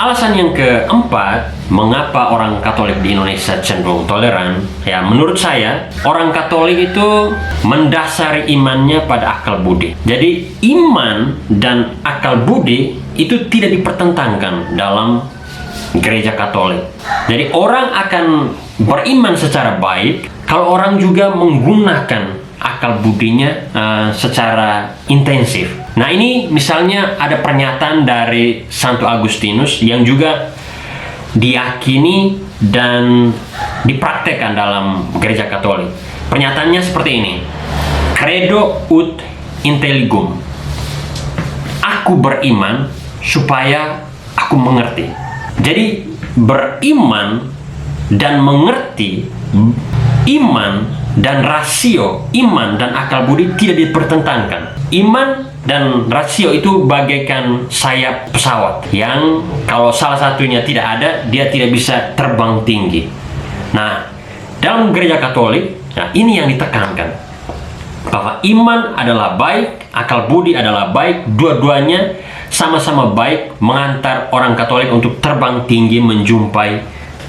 Alasan yang keempat, mengapa orang Katolik di Indonesia cenderung toleran? Ya, menurut saya, orang Katolik itu mendasari imannya pada akal budi. Jadi, iman dan akal budi itu tidak dipertentangkan dalam gereja Katolik. Jadi, orang akan beriman secara baik kalau orang juga menggunakan akal budinya secara intensif. Nah, ini misalnya ada pernyataan dari Santo Agustinus yang juga diyakini dan dipraktekkan dalam gereja Katolik. Pernyataannya seperti ini: Credo ut intelligum. Aku beriman supaya aku mengerti. Jadi beriman dan mengerti, iman dan rasio, iman dan akal budi tidak dipertentangkan. Iman dan rasio itu bagaikan sayap pesawat yang kalau salah satunya tidak ada, dia tidak bisa terbang tinggi. Nah, dalam gereja Katolik, nah ini yang ditekankan, bahwa iman adalah baik, akal budi adalah baik, dua-duanya sama-sama baik mengantar orang Katolik untuk terbang tinggi menjumpai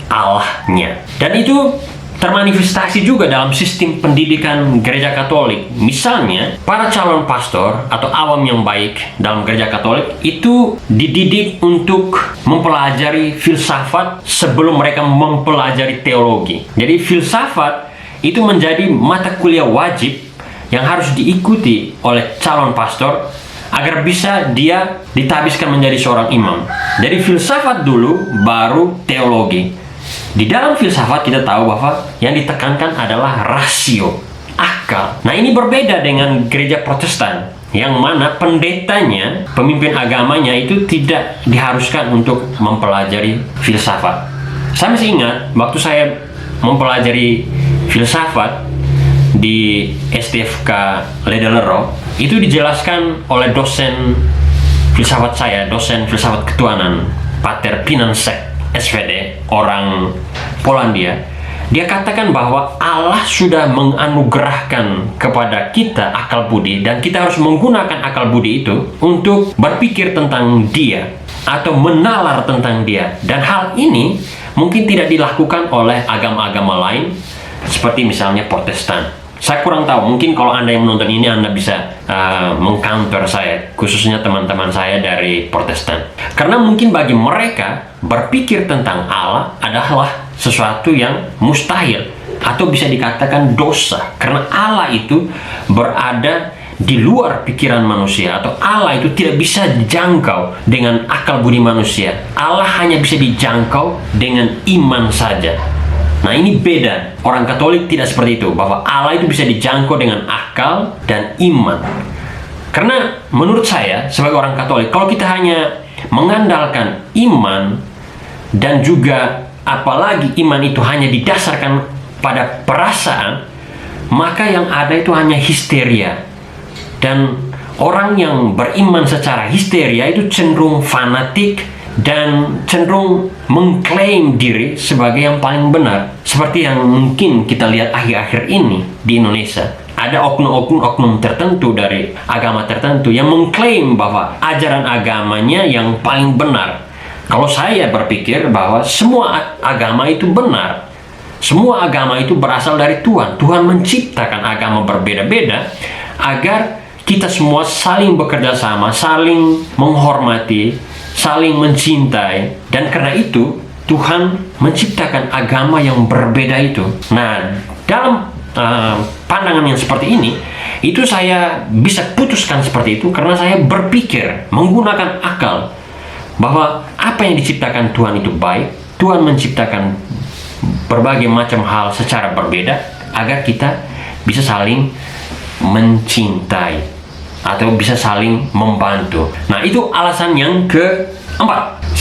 Allahnya. Dan itu termanifestasi juga dalam sistem pendidikan gereja Katolik. Misalnya, para calon pastor atau awam yang baik dalam gereja Katolik itu dididik untuk mempelajari filsafat sebelum mereka mempelajari teologi. Jadi filsafat itu menjadi mata kuliah wajib yang harus diikuti oleh calon pastor agar bisa dia ditabiskan menjadi seorang imam. Jadi filsafat dulu, baru teologi. Di dalam filsafat kita tahu bahwa yang ditekankan adalah rasio, akal. Nah, ini berbeda dengan gereja Protestan, yang mana pendetanya, pemimpin agamanya itu tidak diharuskan untuk mempelajari filsafat. Saya masih ingat waktu saya mempelajari filsafat di STFK Ledellero, itu dijelaskan oleh dosen filsafat saya, dosen filsafat ketuhanan, Pater Pinansek SVD, orang Polandia. Dia katakan bahwa Allah sudah menganugerahkan kepada kita akal budi, dan kita harus menggunakan akal budi itu untuk berpikir tentang Dia atau menalar tentang Dia. Dan hal ini mungkin tidak dilakukan oleh agama-agama lain seperti misalnya Protestan. Saya kurang tahu, mungkin kalau Anda yang menonton ini Anda bisa meng-counter saya, khususnya teman-teman saya dari Protestan. Karena mungkin bagi mereka berpikir tentang Allah adalah sesuatu yang mustahil atau bisa dikatakan dosa, karena Allah itu berada di luar pikiran manusia, atau Allah itu tidak bisa dijangkau dengan akal budi manusia. Allah hanya bisa dijangkau dengan iman saja. Nah, ini beda. Orang Katolik tidak seperti itu, bahwa Allah itu bisa dijangkau dengan akal dan iman. Karena menurut saya sebagai orang Katolik, kalau kita hanya mengandalkan iman dan juga apalagi iman itu hanya didasarkan pada perasaan, maka yang ada itu hanya histeria. Dan orang yang beriman secara histeria itu cenderung fanatik dan cenderung mengklaim diri sebagai yang paling benar, seperti yang mungkin kita lihat akhir-akhir ini di Indonesia. Ada oknum-oknum tertentu dari agama tertentu yang mengklaim bahwa ajaran agamanya yang paling benar. Kalau saya berpikir bahwa semua agama itu benar, semua agama itu berasal dari Tuhan. Tuhan menciptakan agama berbeda-beda agar kita semua saling bekerja sama, saling menghormati, saling mencintai. Dan karena itu Tuhan menciptakan agama yang berbeda itu. Nah, dalam pandangan yang seperti ini, itu saya bisa putuskan seperti itu karena saya berpikir menggunakan akal bahwa apa yang diciptakan Tuhan itu baik. Tuhan menciptakan berbagai macam hal secara berbeda agar kita bisa saling mencintai atau bisa saling membantu. Nah, itu alasan yang keempat.